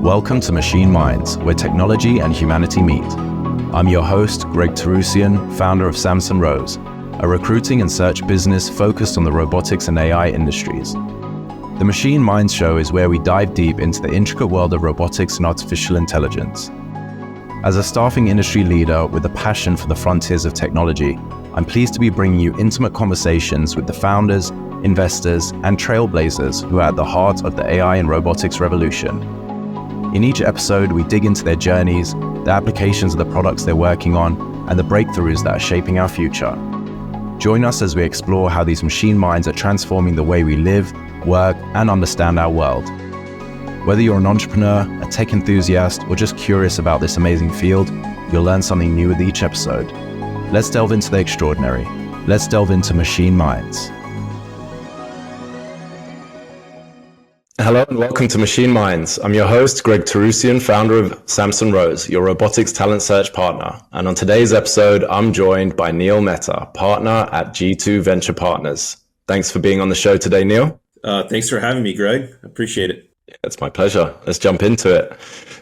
Welcome to Machine Minds, where technology and humanity meet. I'm your host, Greg Terrusian, founder of Samson Rose, a recruiting and search business focused on the robotics and AI industries. The Machine Minds show is where we dive deep into the intricate world of robotics and artificial intelligence. As a staffing industry leader with a passion for the frontiers of technology, I'm pleased to be bringing you intimate conversations with the founders, investors, and trailblazers who are at the heart of the AI and robotics revolution. In each episode, we dig into their journeys, the applications of the products they're working on, and the breakthroughs that are shaping our future. Join us as we explore how these machine minds are transforming the way we live, work, and understand our world. Whether you're an entrepreneur, a tech enthusiast, or just curious about this amazing field, you'll learn something new with each episode. Let's delve into the extraordinary. Let's delve into machine minds. Hello and welcome to Machine Minds. I'm your host, Greg Terrusian, founder of Samson Rose, your robotics talent search partner. And on today's episode, I'm joined by Neel Mehta, partner at G2 Venture Partners. Thanks for being on the show today, Neel. Thanks for having me, Greg. Appreciate it. It's my pleasure. Let's jump into it.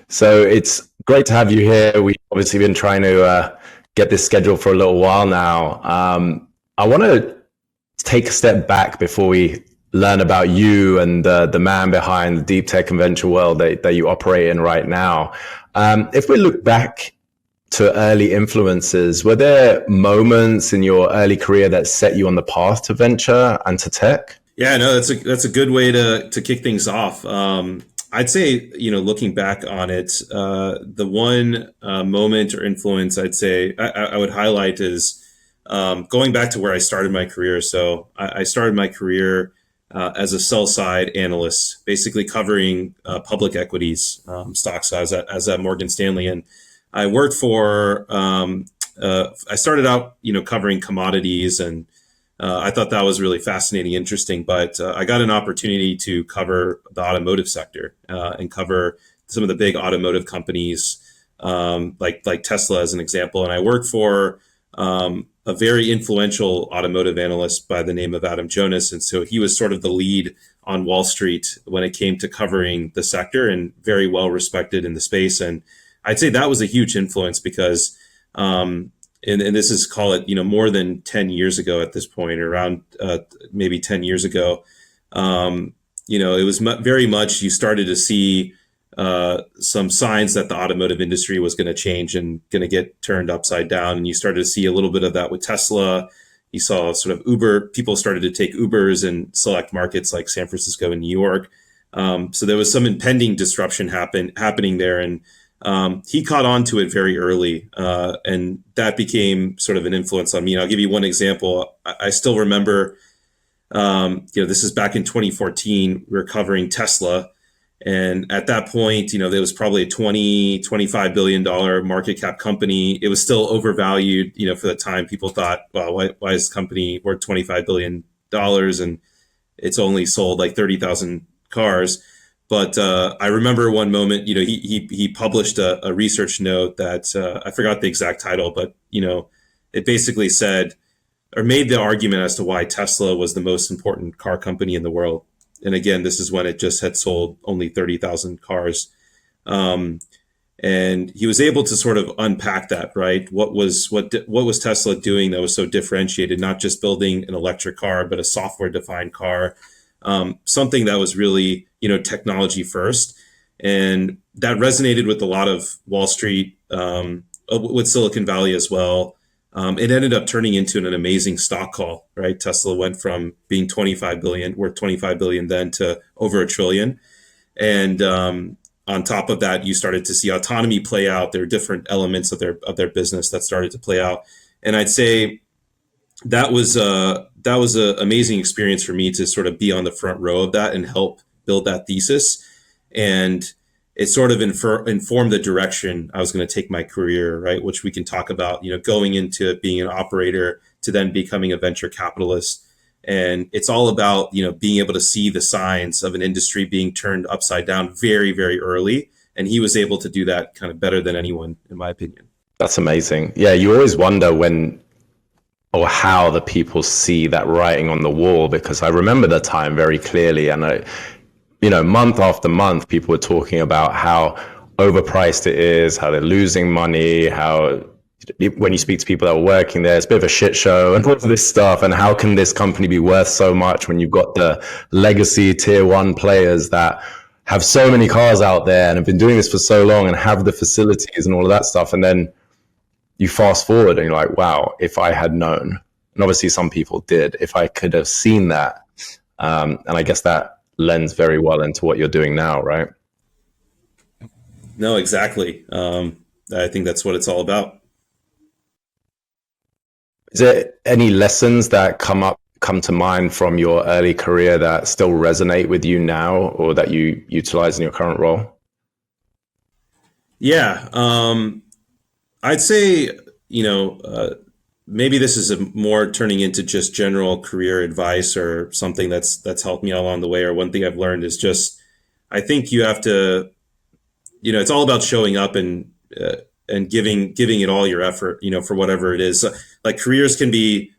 So it's great to have you here. We've obviously been trying to get this scheduled for a little while now. I want to take a step back before we learn about you and the man behind the deep tech and venture world that you operate in right now. If we look back to early influences, were there moments in your early career that set you on the path to venture and to tech? Yeah, no, that's a good way to kick things off. I'd say, looking back on it, the one moment or influence I'd say I would highlight is going back to where I started my career. So I started my career as a sell side analyst, basically covering public equities stocks. So I was at Morgan Stanley, and I worked for. I started out, covering commodities, and I thought that was really fascinating, interesting. But I got an opportunity to cover the automotive sector and cover some of the big automotive companies, like Tesla, as an example. And I worked for a very influential automotive analyst by the name of Adam Jonas. And so he was sort of the lead on Wall Street when it came to covering the sector, and very well respected in the space. And I'd say that was a huge influence because, and this is, call it, more than 10 years ago at this point, around maybe 10 years ago, it was very much, you started to see some signs that the automotive industry was going to change and going to get turned upside down. And you started to see a little bit of that with Tesla. You saw sort of Uber, people started to take Ubers in select markets like San Francisco and New York. So there was some impending disruption happening there. And he caught on to it very early. And that became sort of an influence on me. And I'll give you one example. I still remember, this is back in 2014, we were covering Tesla. And at that point, there was probably a $25 billion market cap company. It was still overvalued, for the time. People thought, well, why is this company worth $25 billion and it's only sold like 30,000 cars? But I remember one moment, he published a research note that I forgot the exact title, but, it basically said, or made the argument as to why Tesla was the most important car company in the world. And again, this is when it just had sold only 30,000 cars. And he was able to sort of unpack that, right? What was Tesla doing that was so differentiated, not just building an electric car, but a software defined car, something that was really, technology first. And that resonated with a lot of Wall Street, with Silicon Valley as well. It ended up turning into an amazing stock call, right? Tesla went from being worth 25 billion then to over $1 trillion. And on top of that, you started to see autonomy play out. There are different elements of their business that started to play out. And I'd say that was an amazing experience for me to sort of be on the front row of that and help build that thesis. And it sort of informed the direction I was going to take my career, right? Which we can talk about, going into being an operator to then becoming a venture capitalist. And it's all about, being able to see the signs of an industry being turned upside down very, very early. And he was able to do that kind of better than anyone, in my opinion. That's amazing. Yeah, you always wonder when or how the people see that writing on the wall, because I remember the time very clearly. And month after month, people were talking about how overpriced it is, how they're losing money, how when you speak to people that are working there, it's a bit of a shit show and all of this stuff. And how can this company be worth so much when you've got the legacy tier one players that have so many cars out there and have been doing this for so long and have the facilities and all of that stuff. And then you fast forward and you're like, wow, if I had known, and obviously some people did, if I could have seen that. And I guess that lends very well into what you're doing now, right? No, exactly. I think that's what it's all about. Is there any lessons that come to mind from your early career that still resonate with you now or that you utilize in your current role? Yeah. I'd say, maybe this is a more turning into just general career advice or something that's helped me along the way. Or one thing I've learned is just, I think you have to, it's all about showing up and giving it all your effort, for whatever it is. So, like careers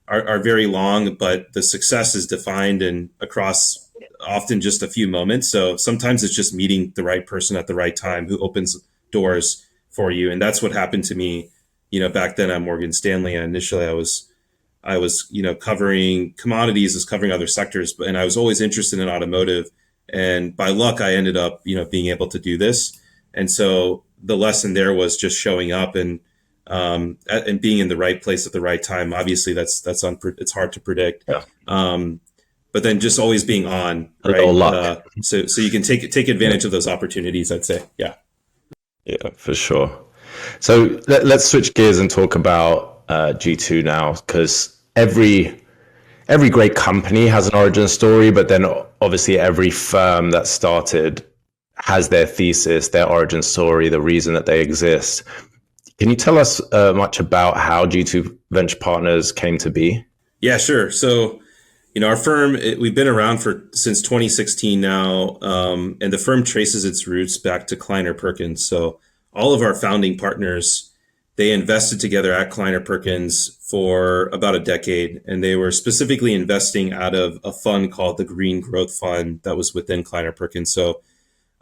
are very long, but the success is defined and across often just a few moments. So sometimes it's just meeting the right person at the right time who opens doors for you. And that's what happened to me, back then at Morgan Stanley. Initially I was, covering commodities, was covering other sectors, and I was always interested in automotive. And by luck, I ended up, being able to do this. And so the lesson there was just showing up and being in the right place at the right time. Obviously, it's hard to predict. Yeah. But then just always being on, right? Luck. So you can take advantage of those opportunities, I'd say. Yeah. Yeah, for sure. So let's switch gears and talk about G2 now, because every great company has an origin story, but then obviously every firm that started has their thesis, their origin story, the reason that they exist. Can you tell us much about how G2 Venture Partners came to be? Yeah, sure. So, our firm, we've been around since 2016 now, and the firm traces its roots back to Kleiner Perkins. So all of our founding partners, they invested together at Kleiner Perkins for about a decade, and they were specifically investing out of a fund called the Green Growth Fund that was within Kleiner Perkins. So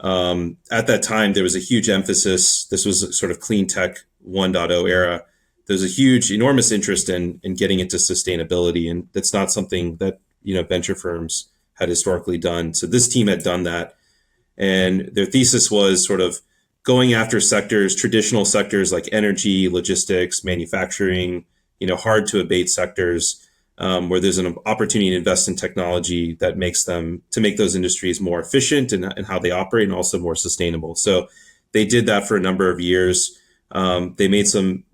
at that time, there was a huge emphasis. This was a sort of clean tech 1.0 era. There's a huge, enormous interest in getting into sustainability, and that's not something that venture firms had historically done. So this team had done that, and their thesis was sort of going after traditional sectors like energy, logistics, manufacturing, hard to abate sectors, where there's an opportunity to invest in technology that make those industries more efficient in how they operate and also more sustainable. So they did that for a number of years. They made some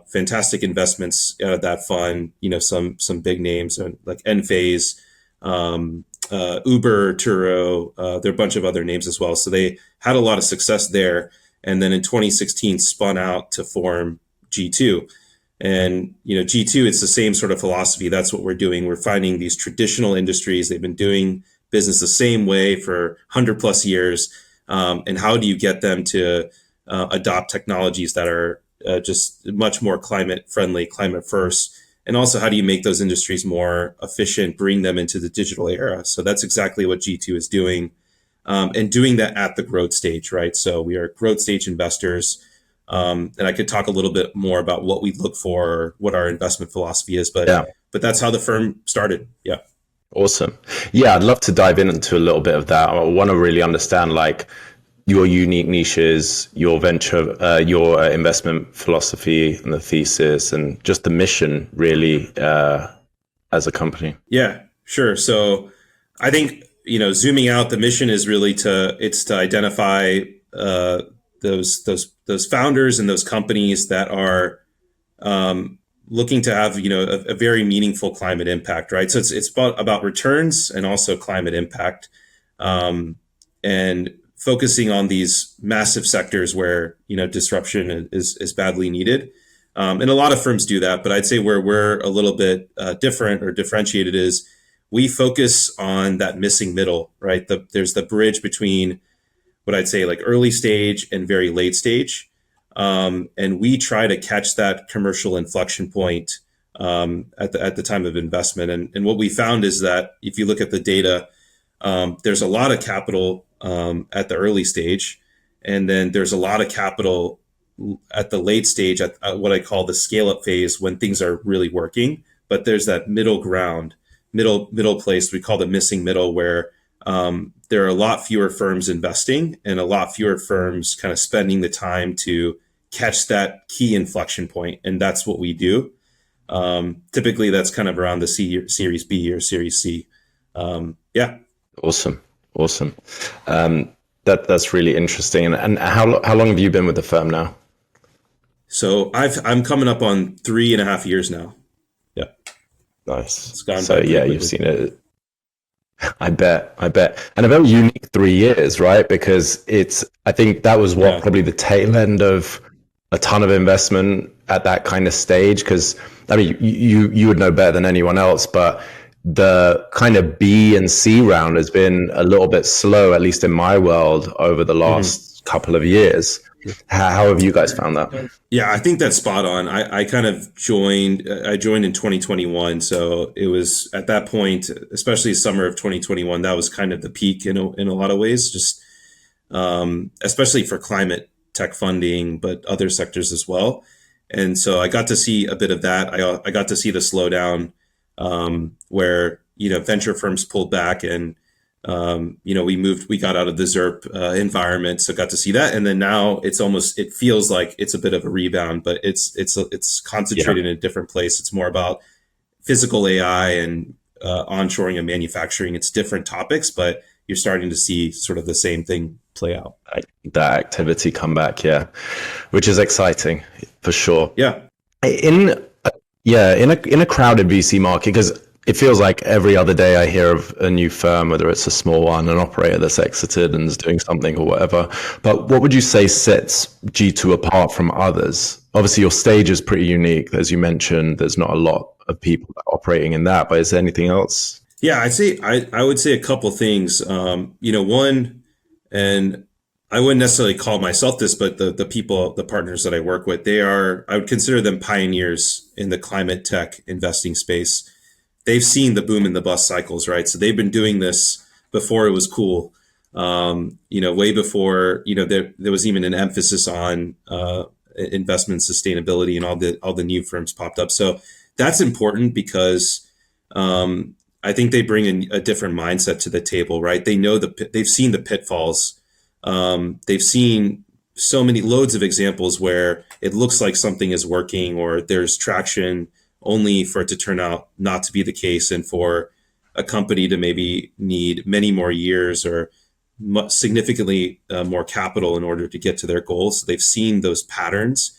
fantastic investments out of that fund. Some big names like Enphase, Uber, Turo. There are a bunch of other names as well. So they had a lot of success there. And then in 2016, spun out to form G2. And G2, it's the same sort of philosophy. That's what we're doing. We're finding these traditional industries. They've been doing business the same way for 100 plus years. And how do you get them to adopt technologies that are just much more climate friendly, climate first? And also, how do you make those industries more efficient, bring them into the digital era? So that's exactly what G2 is doing, and doing that at the growth stage, right? So we are growth stage investors. And I could talk a little bit more about what we look for, what our investment philosophy is, but that's how the firm started. Yeah. Awesome. Yeah, I'd love to dive into a little bit of that. I want to really understand your unique niches, your venture, your investment philosophy and the thesis, and just the mission really as a company. Yeah, sure. So I think, zooming out, the mission is really to identify those founders and those companies that are looking to have a very meaningful climate impact, right? So it's about returns and also climate impact, and focusing on these massive sectors where disruption is badly needed. And a lot of firms do that, but I'd say where we're a little bit different or differentiated is we focus on that missing middle, right? There's the bridge between what I'd say like early stage and very late stage. And we try to catch that commercial inflection point at the time of investment. And what we found is that if you look at the data, There's a lot of capital at the early stage, and then there's a lot of capital at the late stage, at what I call the scale up phase, when things are really working. But there's that middle ground, middle place we call the missing middle, where there are a lot fewer firms investing and a lot fewer firms kind of spending the time to catch that key inflection point, and that's what we do. Typically, that's kind of around the Series B or Series C. Yeah. Awesome. Awesome. That's really interesting. And how long have you been with the firm now? So I'm coming up on 3.5 years now. Yeah. Nice. It's gone So by pretty yeah, quickly. you've seen it. I bet. And a very unique 3 years, right? Because I think that was what Yeah. probably the tail end of a ton of investment at that kind of stage. Because I mean, you would know better than anyone else, but the kind of B and C round has been a little bit slow, at least in my world, over the Mhm. last couple of years. How have you guys found that? Yeah, I think that's spot on. I kind of joined. I joined in 2021, so it was at that point, especially summer of 2021, that was kind of the peak in a lot of ways. Just especially for climate tech funding, but other sectors as well. And so I got to see a bit of that. I got to see the slowdown where venture firms pulled back, and we got out of the ZERP environment, so got to see that. And then now it feels like it's a bit of a rebound, but it's Yeah. concentrated in a different place. It's more about physical AI and onshoring and manufacturing. It's different topics, but you're starting to see sort of the same thing play out. That activity come back, yeah, which is exciting for sure. Yeah. In in a crowded VC market, because it feels like every other day I hear of a new firm, whether it's a small one, an operator that's exited and is doing something or whatever. But what would you say sets G2 apart from others? Obviously, your stage is pretty unique, as you mentioned. There's not a lot of people operating in that, but is there anything else? Yeah, I would say a couple things. One, and I wouldn't necessarily call myself this, but the partners that I work with, I would consider them pioneers in the climate tech investing space. They've seen the boom and the bust cycles, right? So they've been doing this before it was cool. Way before there was even an emphasis on investment sustainability, and all the new firms popped up. So that's important because I think they bring a different mindset to the table, right? They've seen the pitfalls. They've seen so many loads of examples where it looks like something is working or there's traction, only for it to turn out not to be the case, and for a company to maybe need many more years or significantly more capital in order to get to their goals. So they've seen those patterns,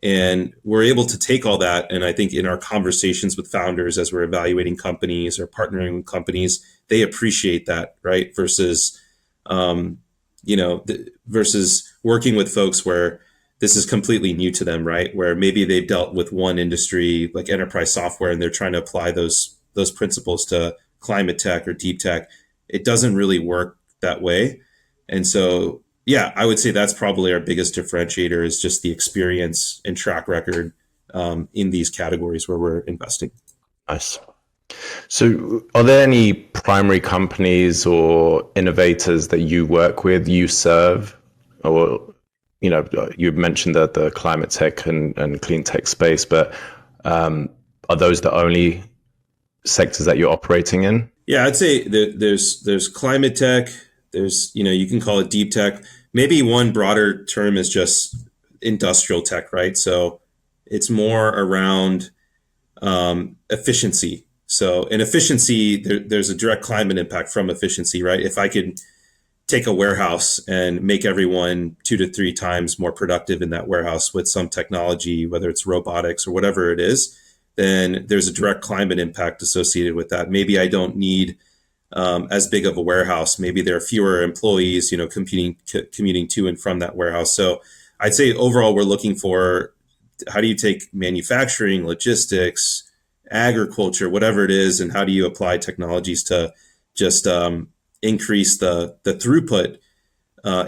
and we're able to take all that. And I think in our conversations with founders, as we're evaluating companies or partnering with companies, they appreciate that, right? Versus, versus working with folks where this is completely new to them, right? Where maybe they've dealt with one industry like enterprise software, and they're trying to apply those principles to climate tech or deep tech. It doesn't really work that way. And so, yeah, I would say that's probably our biggest differentiator, is just the experience and track record in these categories where we're investing. Nice. So are there any primary companies or innovators that you work with, you serve, or you mentioned that the climate tech and clean tech space, but are those the only sectors that you're operating in? Yeah, I'd say there's climate tech. There's you can call it deep tech. Maybe one broader term is just industrial tech, right? So it's more around efficiency. So in efficiency, there's a direct climate impact from efficiency, right? If I could take a warehouse and make everyone 2 to 3 times more productive in that warehouse with some technology, whether it's robotics or whatever it is, then there's a direct climate impact associated with that. Maybe I don't need as big of a warehouse. Maybe there are fewer employees, commuting to and from that warehouse. So I'd say overall, we're looking for, how do you take manufacturing, logistics, agriculture, whatever it is, and how do you apply technologies to just increase the throughput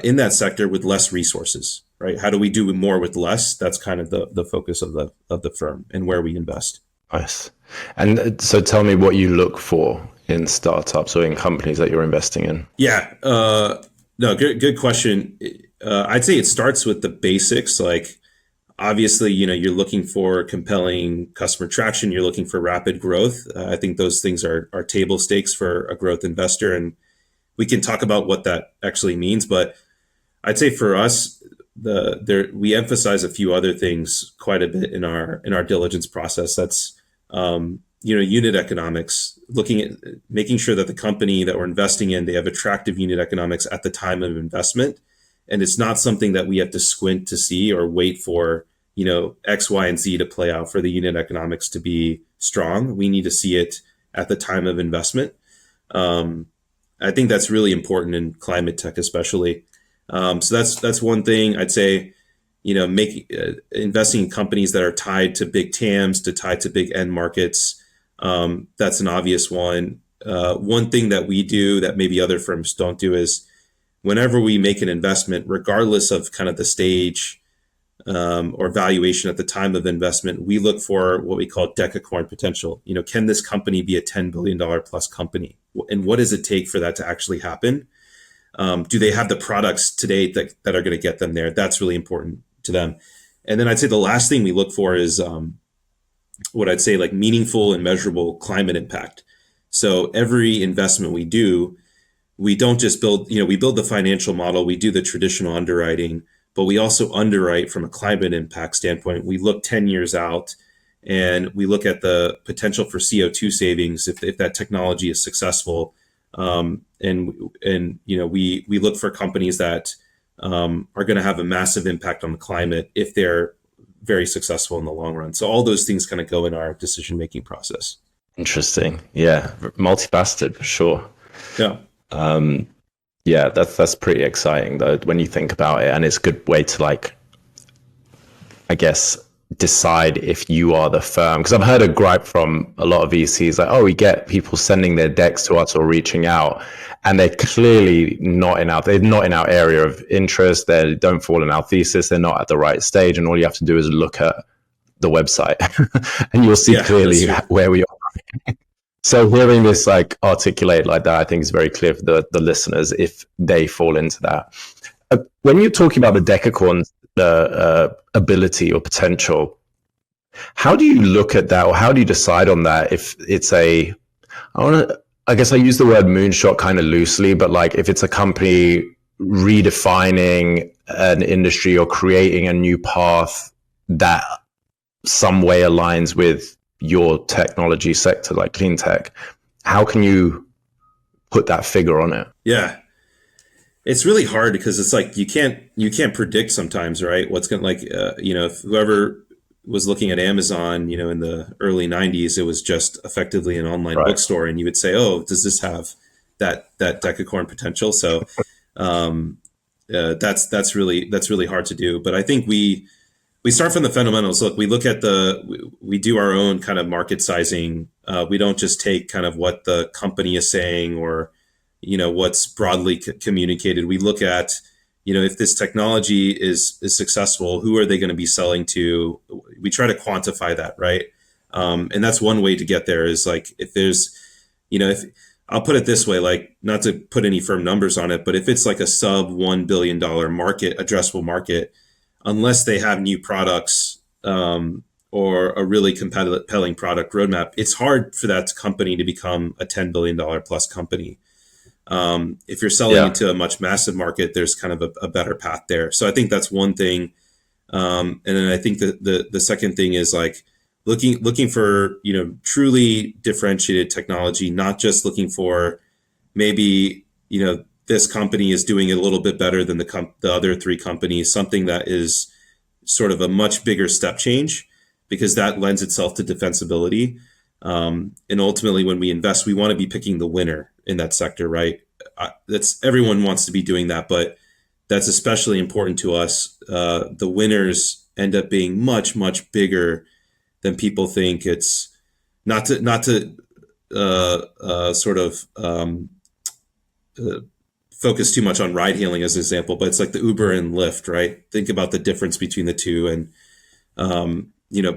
in that sector with less resources, right? How do we do more with less? That's kind of the focus of the firm and where we invest. Nice. And so tell me what you look for in startups or in companies that you're investing in? Yeah. No, good question. I'd say it starts with the basics. Like, obviously, you're looking for compelling customer traction. You're looking for rapid growth. I think those things are table stakes for a growth investor. And we can talk about what that actually means. But I'd say for us, we emphasize a few other things quite a bit in our diligence process. That's unit economics, looking at making sure that the company that we're investing in, they have attractive unit economics at the time of investment, and it's not something that we have to squint to see or wait for X, Y, and Z to play out for the unit economics to be strong. We need to see it at the time of investment. I think that's really important in climate tech, especially. So that's one thing I'd say. Investing in companies that are tied to big TAMs, tied to big end markets. That's an obvious one. One thing that we do that maybe other firms don't do is whenever we make an investment, regardless of kind of the stage or valuation at the time of investment, we look for what we call decacorn potential. Can this company be a $10 billion plus company? And what does it take for that to actually happen? Do they have the products today that are going to get them there? That's really important to them. And then I'd say the last thing we look for is what I'd say like meaningful and measurable climate impact. So every investment we do, we don't just build, we build the financial model, we do the traditional underwriting, but we also underwrite from a climate impact standpoint. We look 10 years out and we look at the potential for CO2 savings if that technology is successful. And we look for companies that are going to have a massive impact on the climate if they're very successful in the long run. So all those things kind of go in our decision-making process. Interesting. Yeah. Multifaceted for sure. Yeah. Yeah, that's pretty exciting though, when you think about it. And it's a good way to I guess, decide if you are the firm. Because I've heard a gripe from a lot of VCs like, oh, we get people sending their decks to us or reaching out, and they're clearly they're not in our area of interest. They don't fall in our thesis. They're not at the right stage. And all you have to do is look at the website and you'll see clearly where we are. So hearing this articulated like that, I think is very clear for the listeners if they fall into that. When you're talking about the decacorns, ability or potential, how do you look at that, or how do you decide on that? If it's I guess I use the word moonshot kind of loosely, but if it's a company redefining an industry or creating a new path that some way aligns with your technology sector, like clean tech, how can you put that figure on it? Yeah. It's really hard because it's you can't predict sometimes, right? What's going to if whoever was looking at Amazon, in the early 90s, it was just effectively an online bookstore, and you would say, oh, does this have that decacorn potential? So that's really hard to do. But I think we start from the fundamentals. Look, we do our own kind of market sizing. We don't just take kind of what the company is saying or what's broadly communicated. We look at, if this technology is successful, who are they going to be selling to? We try to quantify that, right? And that's one way to get there is if there's, if I'll put it this way, not to put any firm numbers on it, but if it's a sub $1 billion market, addressable market, unless they have new products or a really compelling product roadmap, it's hard for that company to become a $10 billion plus company. If you're selling into a much massive market, there's kind of a better path there. So I think that's one thing. And then I think that the second thing is looking for, truly differentiated technology, not just looking for maybe, this company is doing it a little bit better than the other three companies, something that is sort of a much bigger step change, because that lends itself to defensibility. And ultimately, when we invest, we want to be picking the winner in that sector, right? Everyone wants to be doing that, but that's especially important to us. The winners end up being much, much bigger than people think. It's not to focus too much on ride hailing as an example, but it's like the Uber and Lyft, right? Think about the difference between the two, and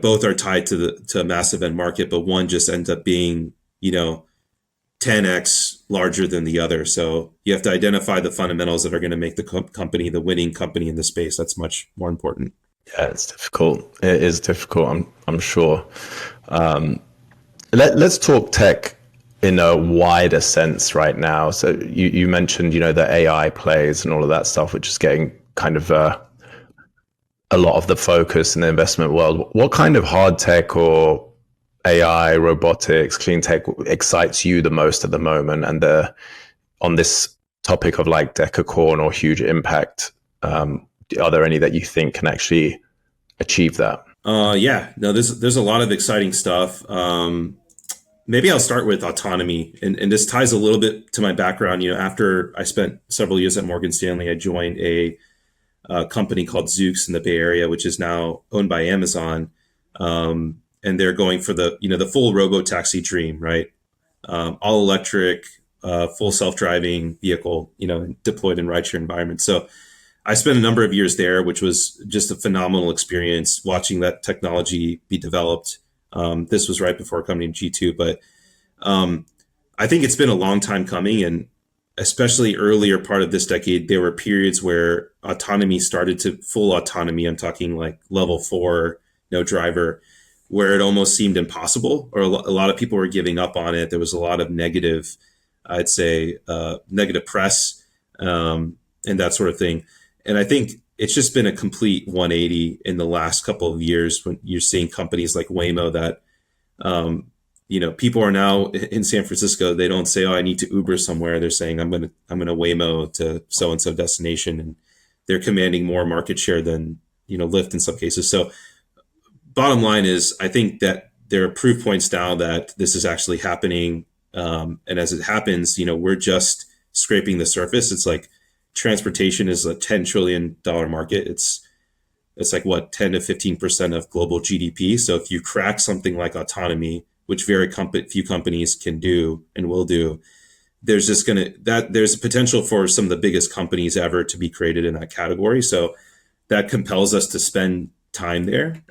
both are tied to a massive end market, but one just ends up being 10x larger than the other. So you have to identify the fundamentals that are going to make the company the winning company in the space. That's much more important. Yeah, it's difficult. It is difficult. I'm sure. Let's talk tech in a wider sense right now. So you mentioned, the AI plays and all of that stuff, which is getting kind of a lot of the focus in the investment world. What kind of hard tech or AI, robotics, clean tech excites you the most at the moment? And on this topic of like decacorn or huge impact, are there any that you think can actually achieve that? Yeah, no, there's a lot of exciting stuff. Maybe I'll start with autonomy, and this ties a little bit to my background. After I spent several years at Morgan Stanley, I joined a company called Zoox in the Bay Area, which is now owned by Amazon, and they're going for the full robo taxi dream, right? All electric, full self driving vehicle, deployed in rideshare environments. So I spent a number of years there, which was just a phenomenal experience watching that technology be developed. This was right before coming to G2, but I think it's been a long time coming. And especially earlier part of this decade, there were periods where autonomy started to full autonomy. I'm talking like level 4, no driver, where it almost seemed impossible, or a lot of people were giving up on it. There was a lot of negative, I'd say, negative press and that sort of thing. And I think it's just been a complete 180 in the last couple of years when you're seeing companies like Waymo that, people are now in San Francisco. They don't say, "Oh, I need to Uber somewhere." They're saying, "I'm gonna Waymo to so and so destination," and they're commanding more market share than Lyft in some cases. So, bottom line is, I think that there are proof points now that this is actually happening, and as it happens, we're just scraping the surface. It's like transportation is a $10 trillion market. It's like what, 10 to 15% of global GDP. So if you crack something like autonomy, which very few companies can do and will do, there's a potential for some of the biggest companies ever to be created in that category. So that compels us to spend time there.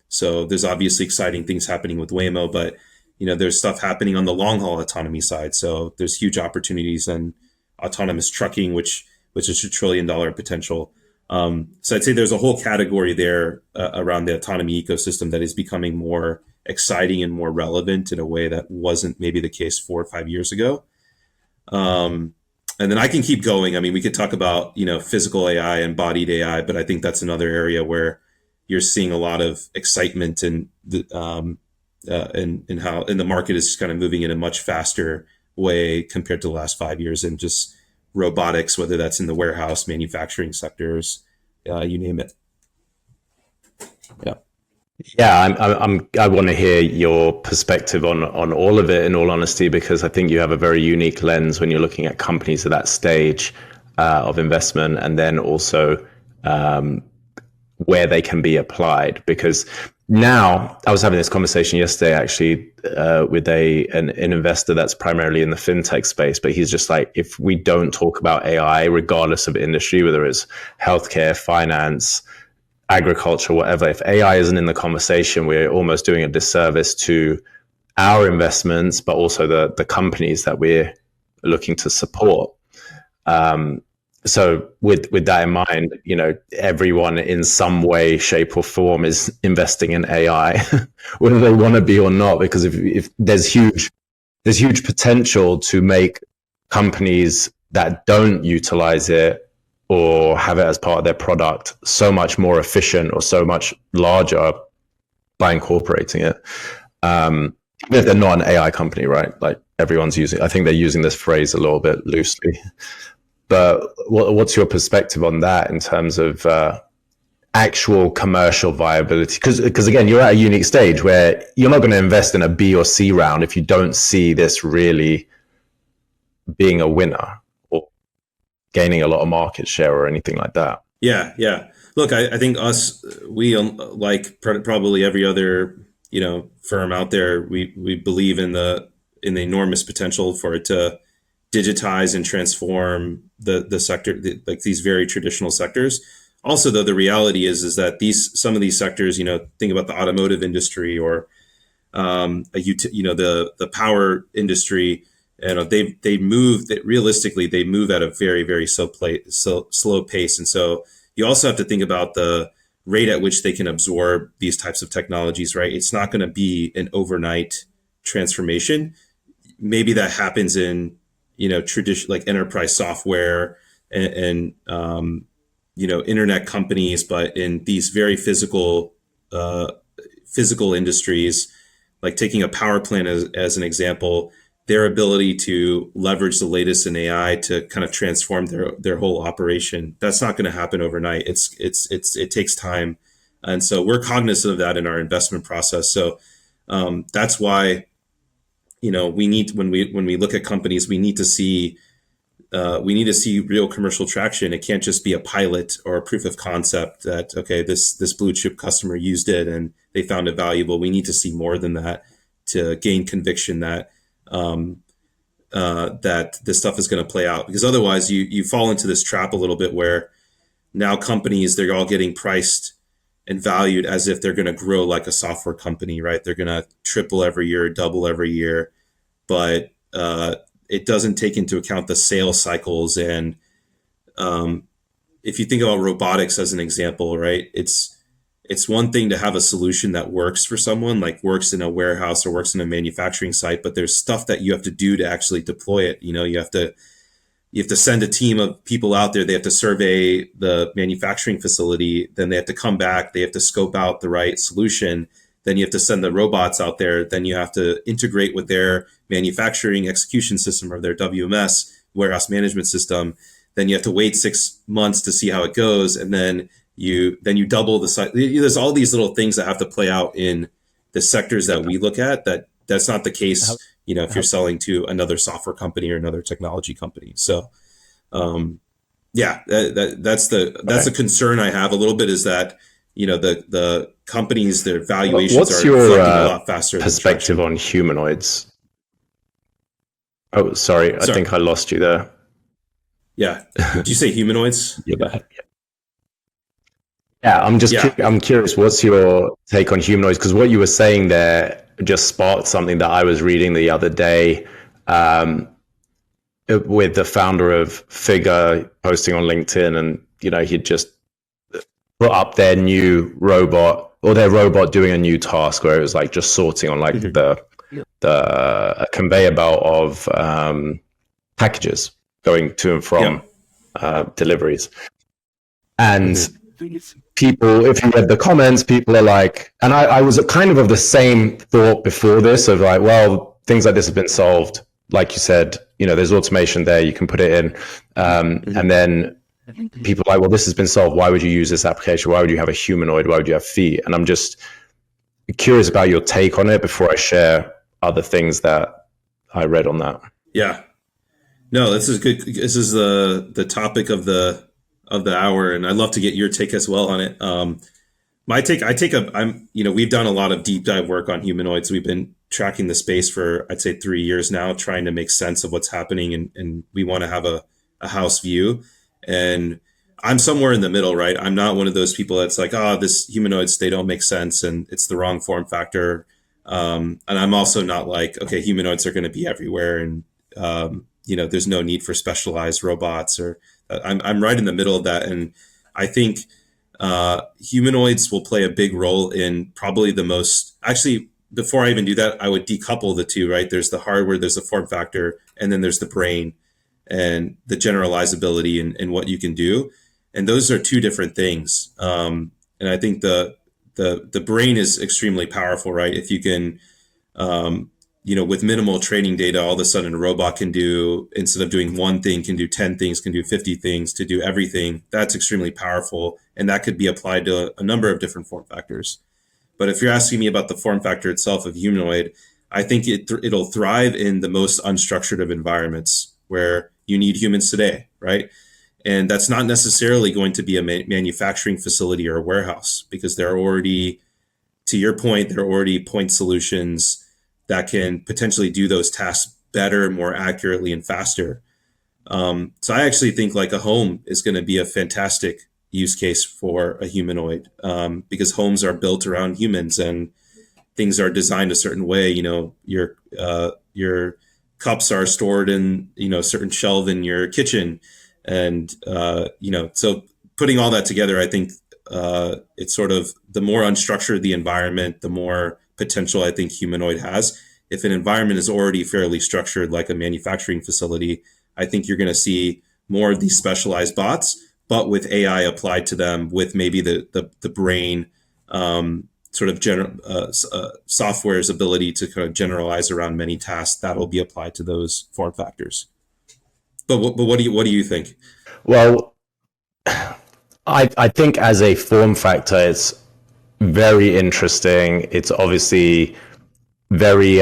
So there's obviously exciting things happening with Waymo, but there's stuff happening on the long haul autonomy side. So there's huge opportunities in autonomous trucking, which is $1 trillion potential. So I'd say there's a whole category there around the autonomy ecosystem that is becoming more exciting and more relevant in a way that wasn't maybe the case 4 or 5 years ago. And then I can keep going. I mean, we could talk about, physical AI, embodied AI, but I think that's another area where you're seeing a lot of excitement and the market is kind of moving in a much faster way compared to the last 5 years, and just robotics, whether that's in the warehouse, manufacturing sectors, you name it. Yeah. Yeah, I want to hear your perspective on all of it, in all honesty, because I think you have a very unique lens when you're looking at companies at that stage of investment, and then also where they can be applied. Because now, I was having this conversation yesterday actually with an investor that's primarily in the fintech space, but he's just like, if we don't talk about AI, regardless of industry, whether it's healthcare, finance, agriculture, whatever, if AI isn't in the conversation, we're almost doing a disservice to our investments, but also the companies that we're looking to support. So with that in mind, everyone in some way, shape or form is investing in AI, whether they want to be or not, because if there's huge potential to make companies that don't utilize it or have it as part of their product so much more efficient or so much larger by incorporating it. Even if they're not an AI company, right? Like everyone's I think they're using this phrase a little bit loosely. But what's your perspective on that in terms of actual commercial viability? Because again, you're at a unique stage where you're not going to invest in a B or C round if you don't see this really being a winner or gaining a lot of market share or anything like that. Yeah, yeah. Look, I think we like probably every other firm out there, we believe in the enormous potential for it to digitize and transform the sector, like these very traditional sectors. Also, though, the reality is that some of these sectors, think about the automotive industry or the power industry. they move that realistically they move at a very very slow pace, and so you also have to think about the rate at which they can absorb these types of technologies, right? It's not going to be an overnight transformation. Maybe that happens in tradition like enterprise software and internet companies, but in these very physical industries, like taking a power plant as an example, their ability to leverage the latest in AI to kind of transform their whole operation. That's not going to happen overnight. It takes time, and so we're cognizant of that in our investment process. So that's why we need when we look at companies, we need to see real commercial traction. It can't just be a pilot or a proof of concept that, okay, this blue chip customer used it and they found it valuable. We need to see more than that to gain conviction that that this stuff is going to play out. Because otherwise, you fall into this trap a little bit where now companies, they're all getting priced and valued as if they're going to grow like a software company, right? They're going to triple every year, double every year, but it doesn't take into account the sales cycles. And if you think about robotics as an example, right, it's one thing to have a solution that works for someone, like works in a warehouse or works in a manufacturing site, but there's stuff that you have to do to actually deploy it. You have to send a team of people out there. They have to survey the manufacturing facility. Then they have to come back. They have to scope out the right solution. Then you have to send the robots out there. Then you have to integrate with their manufacturing execution system or their WMS, warehouse management system. Then you have to wait 6 months to see how it goes. And then you double the size. There's all these little things that have to play out in the sectors that we look at. That's not the case, if you're selling to another software company or another technology company. So, that's the concern I have a little bit, is that the companies, their valuations What's are your reflecting a lot faster. perspective on humanoids? Oh, sorry, I think I lost you there. Yeah, did you say humanoids? Yeah, I'm curious. What's your take on humanoids? Because what you were saying there just sparked something that I was reading the other day, with the founder of Figure posting on LinkedIn, and he'd just put up their new robot, or their robot doing a new task where it was like just sorting on like the conveyor belt of packages going to and from deliveries. And people, if you read the comments, people are like, and I was kind of the same thought before this, of like, well, things like this have been solved. Like you said, there's automation there, you can put it in. And then people are like, well, this has been solved. Why would you use this application? Why would you have a humanoid? Why would you have feet? And I'm just curious about your take on it before I share other things that I read on that. Yeah. No, this is good. This is the topic of the hour, and I'd love to get your take as well on it. My take, we've done a lot of deep dive work on humanoids. We've been tracking the space for, I'd say, 3 years now, trying to make sense of what's happening, and we want to have a house view. And I'm somewhere in the middle, right? I'm not one of those people that's like, this humanoids, they don't make sense and it's the wrong form factor. And I'm also not like, okay, humanoids are going to be everywhere, and there's no need for specialized robots. Or I'm right in the middle of that, and I think humanoids will play a big role in probably the most. Actually, before I even do that, I would decouple the two. Right? There's the hardware, there's the form factor, and then there's the brain and the generalizability and what you can do. And those are two different things. And I think the brain is extremely powerful, right? If you can, with minimal training data, all of a sudden a robot can do, instead of doing one thing, can do 10 things, can do 50 things, to do everything. That's extremely powerful. And that could be applied to a number of different form factors. But if you're asking me about the form factor itself of humanoid, I think it'll thrive in the most unstructured of environments where you need humans today, right? And that's not necessarily going to be a manufacturing facility or a warehouse, because they're already, to your point, there are already point solutions that can potentially do those tasks better, more accurately, and faster. So I actually think like a home is going to be a fantastic use case for a humanoid, because homes are built around humans and things are designed a certain way. Your cups are stored in, a certain shelf in your kitchen. And, so putting all that together, I think it's sort of the more unstructured the environment, the more potential I think humanoid has. If an environment is already fairly structured, like a manufacturing facility, I think you're going to see more of these specialized bots, but with AI applied to them, with maybe the brain sort of software's ability to kind of generalize around many tasks that will be applied to those form factors. But what do you think? Well, I think as a form factor, it's very interesting. It's obviously very,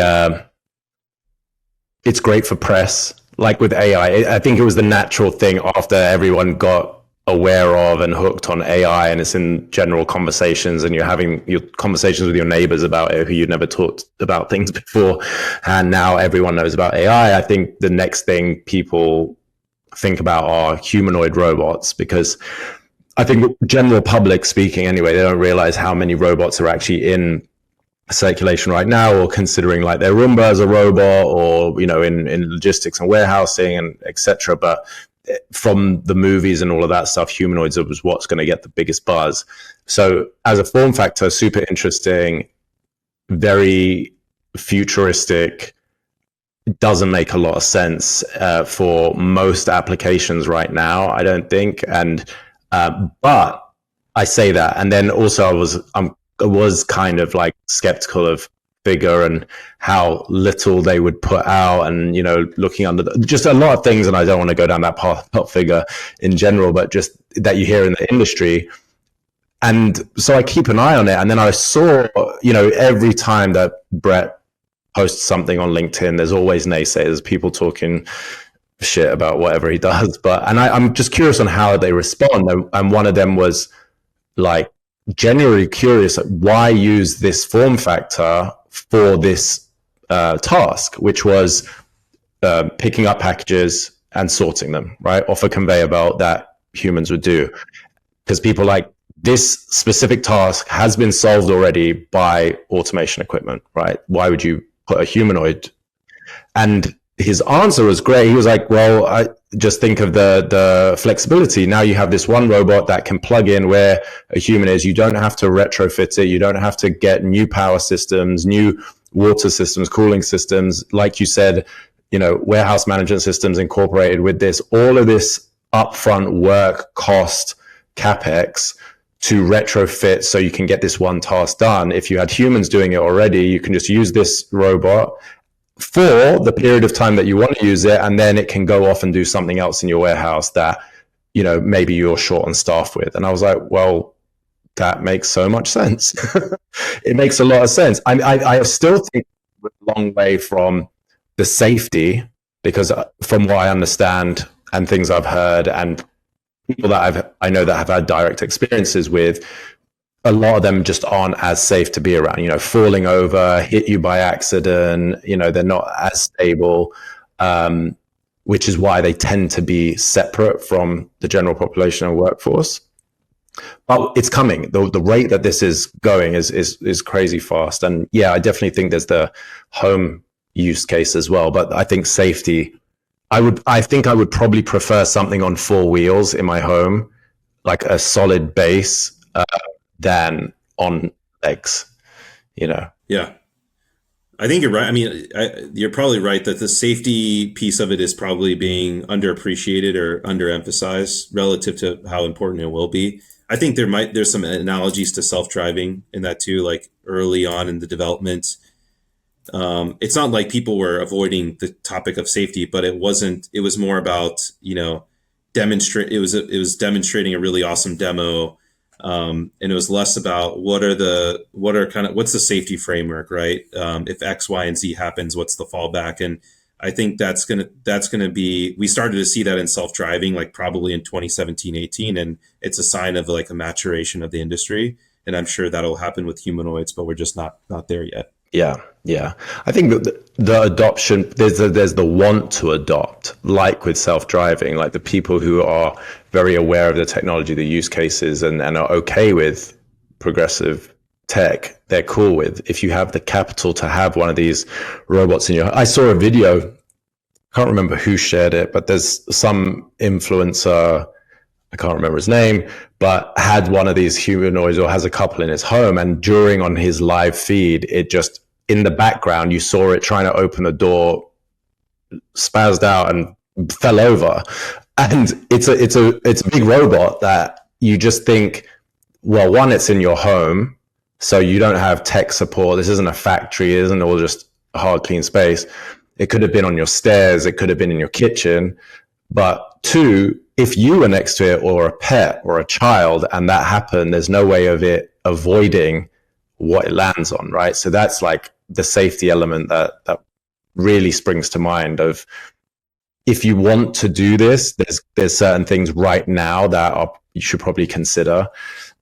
it's great for press. Like with AI, I think it was the natural thing after everyone got aware of and hooked on AI, and it's in general conversations, and you're having your conversations with your neighbors about it who you'd never talked about things before, and now everyone knows about AI. I think the next thing people think about are humanoid robots, because I think general public speaking anyway, they don't realize how many robots are actually in circulation right now, or considering like their Roomba as a robot, or in logistics and warehousing and etc. But from the movies and all of that stuff, humanoids was what's going to get the biggest buzz. So as a form factor, super interesting, very futuristic. Doesn't make a lot of sense for most applications right now, I don't think. And but I say that, and then also I was kind of like skeptical of Figure and how little they would put out, and looking under just a lot of things. And I don't want to go down that path, not Figure in general, but just that you hear in the industry. And so I keep an eye on it. And then I saw, every time that Brett posts something on LinkedIn, there's always naysayers, people talking shit about whatever he does. And I'm just curious on how they respond. And one of them was like genuinely curious, why use this form factor for this task, which was picking up packages and sorting them, right, off a conveyor belt that humans would do. Because people like, this specific task has been solved already by automation equipment, right? Why would you put a humanoid? And his answer was great. He was like, well, I just think of the flexibility. Now you have this one robot that can plug in where a human is. You don't have to retrofit it. You don't have to get new power systems, new water systems, cooling systems. Like you said, warehouse management systems incorporated with this, all of this upfront work, cost, CapEx to retrofit so you can get this one task done. If you had humans doing it already, you can just use this robot for the period of time that you want to use it, and then it can go off and do something else in your warehouse that maybe you're short on staff with. And I was like, well, that makes so much sense. It makes a lot of sense. I still think we're a long way from the safety, because from what I understand and things I've heard and people that I know that have had direct experiences with, a lot of them just aren't as safe to be around, falling over, hit you by accident, they're not as stable, which is why they tend to be separate from the general population and workforce. But it's coming. The rate that this is going is crazy fast. And yeah, I definitely think there's the home use case as well. But I think safety, I think I would probably prefer something on 4 wheels in my home, like a solid base, than on legs, Yeah, I think you're right. I mean, you're probably right that the safety piece of it is probably being underappreciated or underemphasized relative to how important it will be. I think there's some analogies to self-driving in that too, like early on in the development. It's not like people were avoiding the topic of safety, but it was more about, demonstrate. It was demonstrating a really awesome demo. And it was less about what's the safety framework, right? If X, Y, and Z happens, what's the fallback? And I think that's gonna be, we started to see that in self-driving, like probably in 2017, 18, and it's a sign of like a maturation of the industry. And I'm sure that'll happen with humanoids, but we're just not there yet. Yeah. I think that the adoption, there's the want to adopt, like with self-driving, like the people who are very aware of the technology, the use cases, and are okay with progressive tech, they're cool with. If you have the capital to have one of these robots in your, I saw a video can't remember who shared it, but there's some influencer, I can't remember his name, but had one of these humanoids or has a couple in his home. And during on his live feed, it just in the background, you saw it trying to open the door, spazzed out and fell over. And it's a big robot that you just think, well, one, it's in your home, so you don't have tech support. This isn't a factory, it isn't all just a hard, clean space. It could have been on your stairs, it could have been in your kitchen. But two, if you were next to it or a pet or a child and that happened, there's no way of it avoiding what it lands on, right? So that's like the safety element that really springs to mind of, if you want to do this, there's certain things right now that you should probably consider.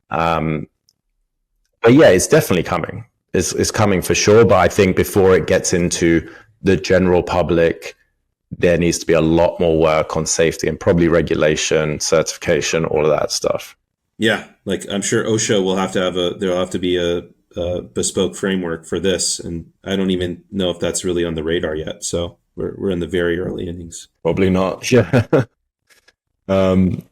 But yeah, it's definitely coming. It's coming for sure. But I think before it gets into the general public, there needs to be a lot more work on safety and probably regulation, certification, all of that stuff. Yeah, like I'm sure OSHA will have to there'll have to be a bespoke framework for this, and I don't even know if that's really on the radar yet. So we're in the very early innings. Probably not. Yeah. Back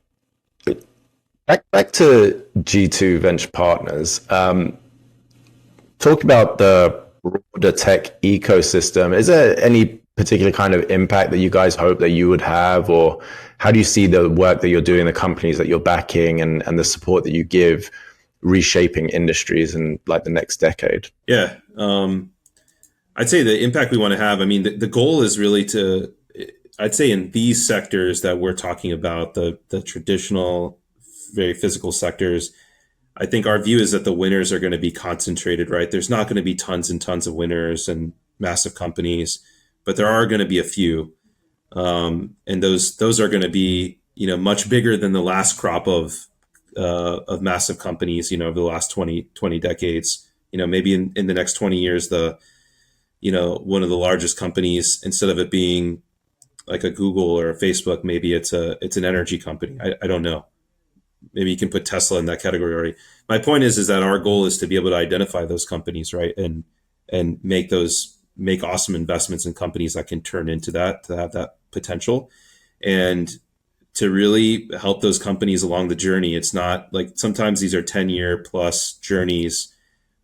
to G2 Venture Partners. Talk about the broader tech ecosystem. Is there any particular kind of impact that you guys hope that you would have, or how do you see the work that you're doing, the companies that you're backing, and the support that you give reshaping industries in like the next decade? Yeah, I'd say the impact we want to have. I mean, the goal is really to, I'd say, in these sectors that we're talking about, the traditional, very physical sectors, I think our view is that the winners are going to be concentrated, right? There's not going to be tons and tons of winners and massive companies, but there are going to be a few, and those are going to be, much bigger than the last crop of massive companies, over the last 20 decades. Maybe in the next 20 years, one of the largest companies, instead of it being like a Google or a Facebook, maybe it's an energy company. I don't know. Maybe you can put Tesla in that category already. My point is that our goal is to be able to identify those companies, right, and make awesome investments in companies that can turn into that, to have that potential, and to really help those companies along the journey. It's not like, sometimes these are 10-year plus journeys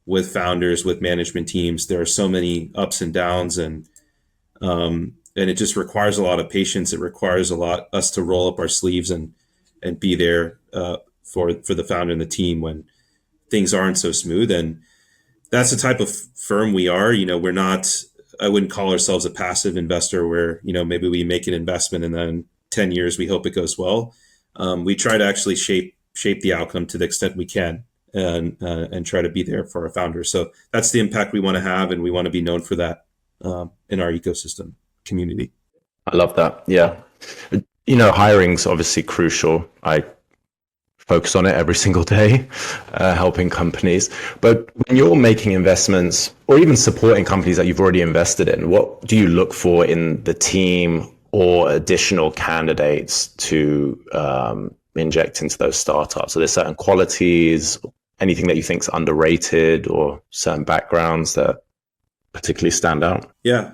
with founders, with management teams. There are so many ups and downs, and it just requires a lot of patience. It requires us to roll up our sleeves and be there for the founder and the team when things aren't so smooth. And that's the type of firm we are. We're not, I wouldn't call ourselves a passive investor where, maybe we make an investment and then 10 years we hope it goes well. We try to actually shape the outcome to the extent we can, and try to be there for our founders. So that's the impact we want to have, and we want to be known for that in our ecosystem community. I love that. Yeah. Hiring's obviously crucial. I focus on it every single day, helping companies. But when you're making investments or even supporting companies that you've already invested in, what do you look for in the team or additional candidates to inject into those startups? So there's certain qualities, anything that you think is underrated, or certain backgrounds that particularly stand out? Yeah.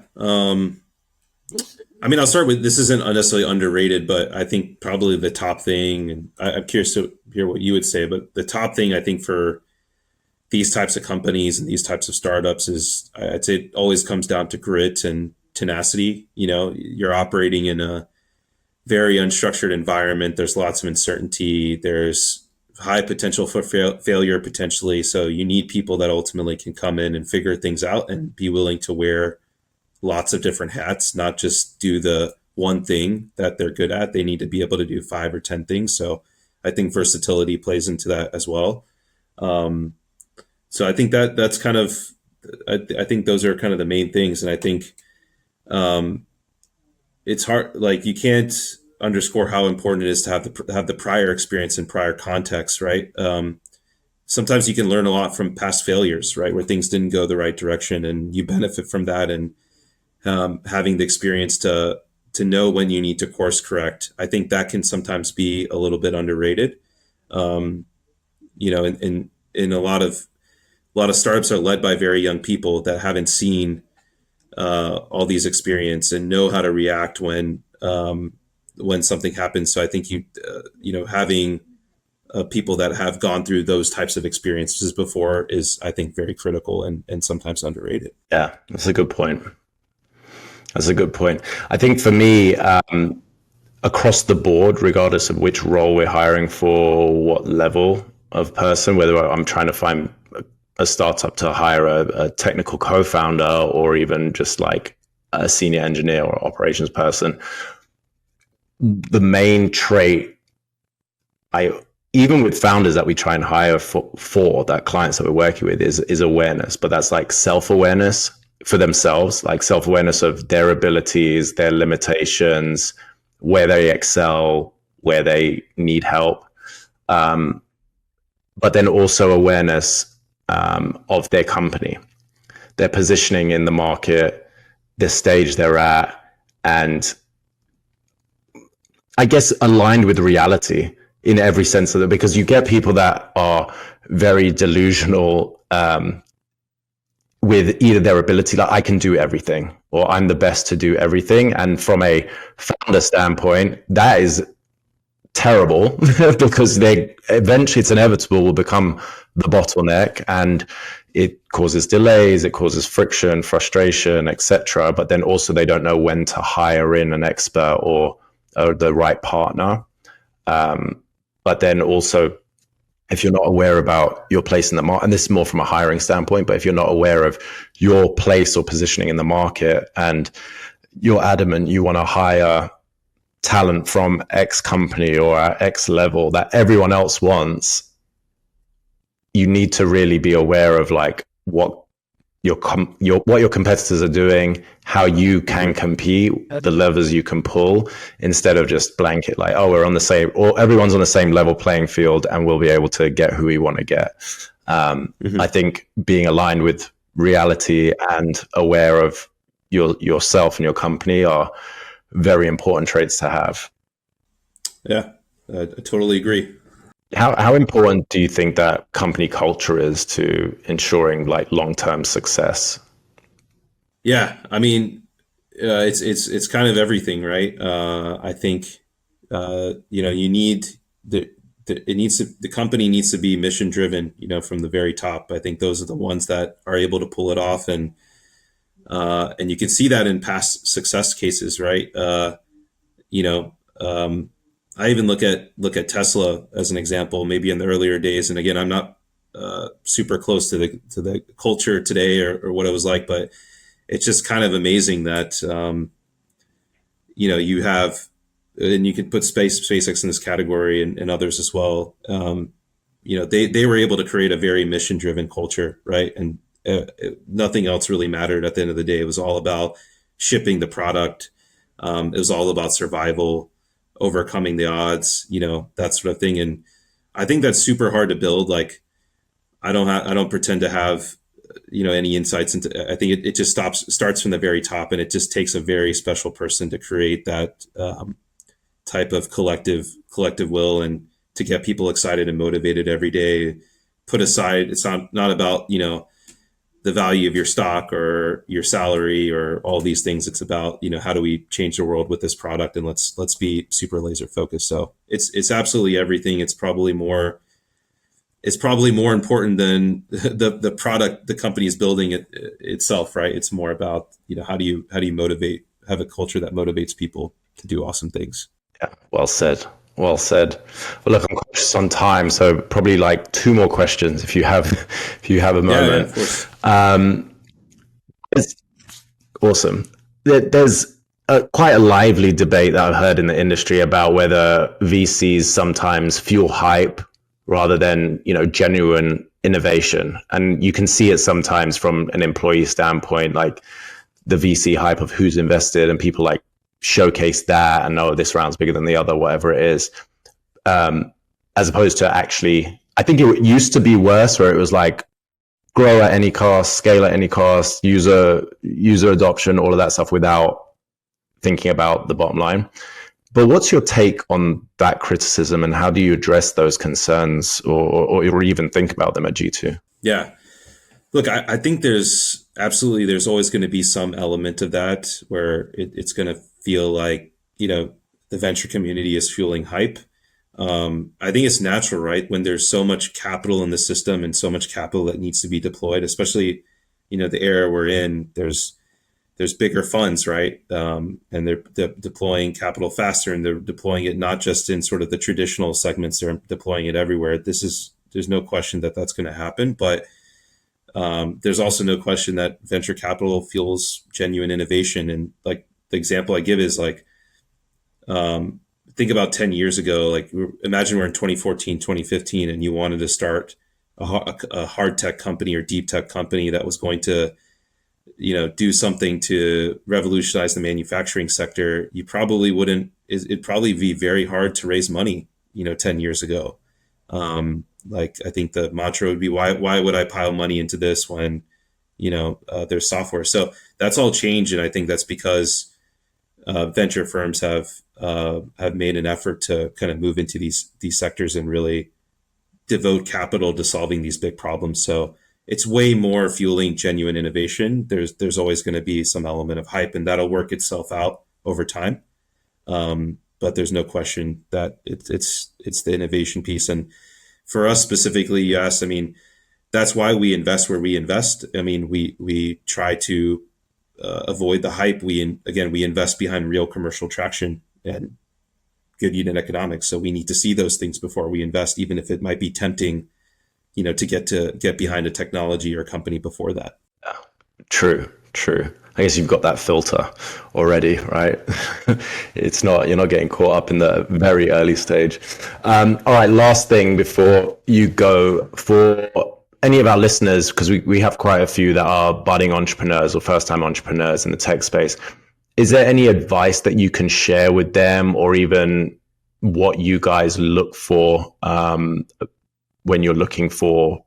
I'll start with, this isn't necessarily underrated, but I think probably the top thing, and I'm curious to hear what you would say, but the top thing I think for these types of companies and these types of startups is, I'd say it always comes down to grit and tenacity. You're operating in a very unstructured environment. There's lots of uncertainty. There's high potential for failure potentially. So you need people that ultimately can come in and figure things out and be willing to wear lots of different hats, not just do the one thing that they're good at. They need to be able to do 5 or 10 things. So I think versatility plays into that as well. So I think that's kind of, I think those are kind of the main things. And I think it's hard, like, you can't underscore how important it is to have the prior experience and prior context, right? Sometimes you can learn a lot from past failures, right, where things didn't go the right direction, and you benefit from that. And having the experience to know when you need to course correct, I think that can sometimes be a little bit underrated. In a lot of startups are led by very young people that haven't seen all these experience and know how to react when something happens. So I think having people that have gone through those types of experiences before is, I think, very critical and sometimes underrated. Yeah, that's a good point. That's a good point. I think for me, across the board, regardless of which role we're hiring for, what level of person, whether I'm trying to find a startup to hire a technical co-founder or even just like a senior engineer or operations person, the main trait even with founders that we try and hire for that clients that we're working with is awareness, but that's like self-awareness for themselves, like self-awareness of their abilities, their limitations, where they excel, where they need help. But then also awareness of their company, their positioning in the market, the stage they're at, and I guess aligned with reality in every sense of it, because you get people that are very delusional with either their ability, like I can do everything, or I'm the best to do everything. And from a founder standpoint, that is terrible because they eventually, it's inevitable, will become the bottleneck, and it causes delays, it causes friction, frustration, etc. But then also they don't know when to hire in an expert or the right partner. But then also, if you're not aware about your place in the market, and this is more from a hiring standpoint, but if you're not aware of your place or positioning in the market and you're adamant you want to hire talent from X company or at X level that everyone else wants, you need to really be aware of like what your competitors are doing, how you can compete, the levers you can pull, instead of just blanket like, oh, we're on the same, or everyone's on the same level playing field and we'll be able to get who we want to get. I think being aligned with reality and aware of yourself and your company are very important traits to have. Yeah, I totally agree. How important do you think that company culture is to ensuring like long-term success? Yeah, I mean, it's kind of everything, right? I think you need the company needs to be mission driven, from the very top. I think those are the ones that are able to pull it off, and you can see that in past success cases, right? I even look at Tesla as an example, maybe in the earlier days. And again, I'm not super close to the culture today or what it was like, but it's just kind of amazing that you have, and you can put SpaceX in this category and others as well. They were able to create a very mission driven culture, right? And nothing else really mattered at the end of the day. It was all about shipping the product. It was all about survival, overcoming the odds, that sort of thing. And I think that's super hard to build. Like, I don't pretend to have, any insights into. I think it just starts from the very top, and it just takes a very special person to create that type of collective will, and to get people excited and motivated every day. Put aside, it's not about the value of your stock or your salary or all these things. It's about, how do we change the world with this product, and let's be super laser focused. So it's absolutely everything. It's probably more important than the product the company is building itself, right? It's more about, how do you have a culture that motivates people to do awesome things. Yeah, well said. Well said. Well, look, I'm conscious on time, so probably like two more questions if you have a moment. Yeah, of course. Awesome. There's quite a lively debate that I've heard in the industry about whether VCs sometimes fuel hype rather than genuine innovation, and you can see it sometimes from an employee standpoint, like the VC hype of who's invested, and people like showcase that and know this round's bigger than the other, whatever it is, as opposed to actually, I think it used to be worse, where it was like grow at any cost, scale at any cost, user adoption, all of that stuff without thinking about the bottom line. But what's your take on that criticism, and how do you address those concerns or even think about them at G2? Yeah. Look, I think there's absolutely, there's always going to be some element of that where it's going to feel like, the venture community is fueling hype. I think it's natural, right? When there's so much capital in the system and so much capital that needs to be deployed, especially, the era we're in, there's bigger funds, right? And they're deploying capital faster, and they're deploying it not just in sort of the traditional segments, they're deploying it everywhere. There's no question that that's going to happen, but there's also no question that venture capital fuels genuine innovation. And like the example I give is like, think about 10 years ago, like imagine we're in 2014, 2015, and you wanted to start a hard tech company or deep tech company that was going to, do something to revolutionize the manufacturing sector. You probably wouldn't, it'd probably be very hard to raise money, 10 years ago. Like I think the mantra would be, why would I pile money into this when, there's software? So that's all changed. And I think that's because venture firms have made an effort to kind of move into these sectors and really devote capital to solving these big problems. So it's way more fueling genuine innovation. There's always going to be some element of hype, and that'll work itself out over time. But there's no question that it's the innovation piece. And for us specifically, you asked, I mean, that's why we invest where we invest. I mean, we try to avoid the hype. We invest behind real commercial traction and good unit economics. So we need to see those things before we invest, even if it might be tempting, to get behind a technology or company before that. Yeah, true. I guess you've got that filter already, right? You're not getting caught up in the very early stage. All right, last thing before you go, for any of our listeners, because we have quite a few that are budding entrepreneurs or first-time entrepreneurs in the tech space, is there any advice that you can share with them, or even what you guys look for when you're looking for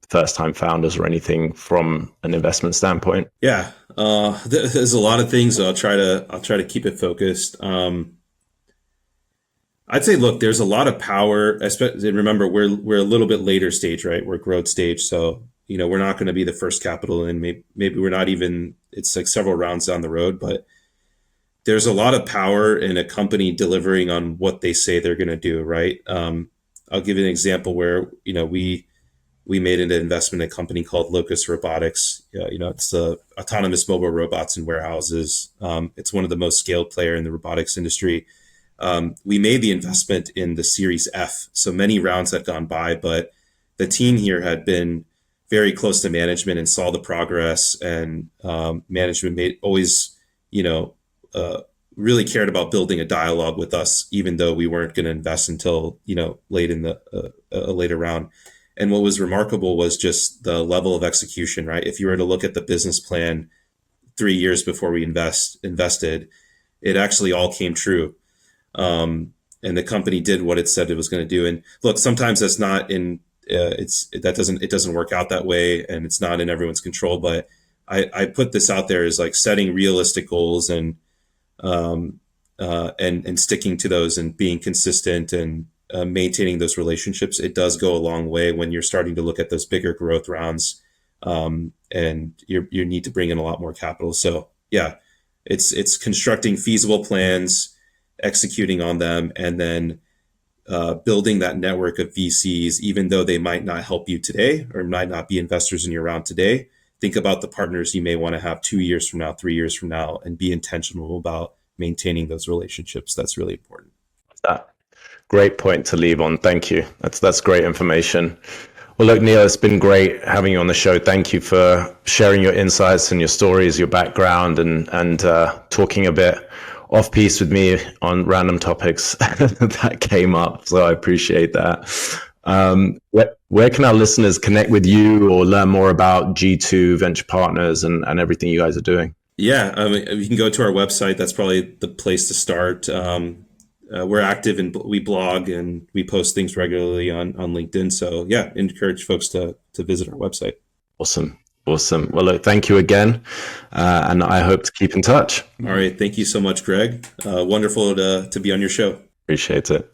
first-time founders or anything from an investment standpoint? Yeah, there's a lot of things. I'll try to keep it focused. I'd say, look, there's a lot of power. Especially, remember, we're a little bit later stage, right? We're growth stage, so we're not going to be the first capital in. Maybe we're not even. It's like several rounds down the road, but there's a lot of power in a company delivering on what they say they're going to do, right? I'll give you an example where we made an investment in a company called Locus Robotics. It's autonomous mobile robots in warehouses. It's one of the most scaled player in the robotics industry. We made the investment in the Series F, so many rounds had gone by, but the team here had been very close to management and saw the progress, and management always, really cared about building a dialogue with us, even though we weren't going to invest until late in the later round. And what was remarkable was just the level of execution, right? If you were to look at the business plan 3 years before we invested, it actually all came true. And the company did what it said it was going to do. And look, sometimes that's not in, it doesn't work out that way, and it's not in everyone's control. But I put this out there as like setting realistic goals and sticking to those and being consistent and maintaining those relationships. It does go a long way when you're starting to look at those bigger growth rounds, and you need to bring in a lot more capital. So yeah, it's constructing feasible plans, executing on them, and then building that network of VCs, even though they might not help you today or might not be investors in your round today. Think about the partners you may want to have 2 years from now, 3 years from now, and be intentional about maintaining those relationships. That's really important. Great point to leave on. Thank you. That's great information. Well, look, Neel, it's been great having you on the show. Thank you for sharing your insights and your stories, your background, and talking a bit off piece with me on random topics that came up. So I appreciate that. Where can our listeners connect with you or learn more about G2 Venture Partners and everything you guys are doing? Yeah, you can go to our website. That's probably the place to start. We're active and we blog and we post things regularly on LinkedIn. So yeah, encourage folks to visit our website. Awesome. Well, look, thank you again. And I hope to keep in touch. All right. Thank you so much, Greg. Wonderful to be on your show. Appreciate it.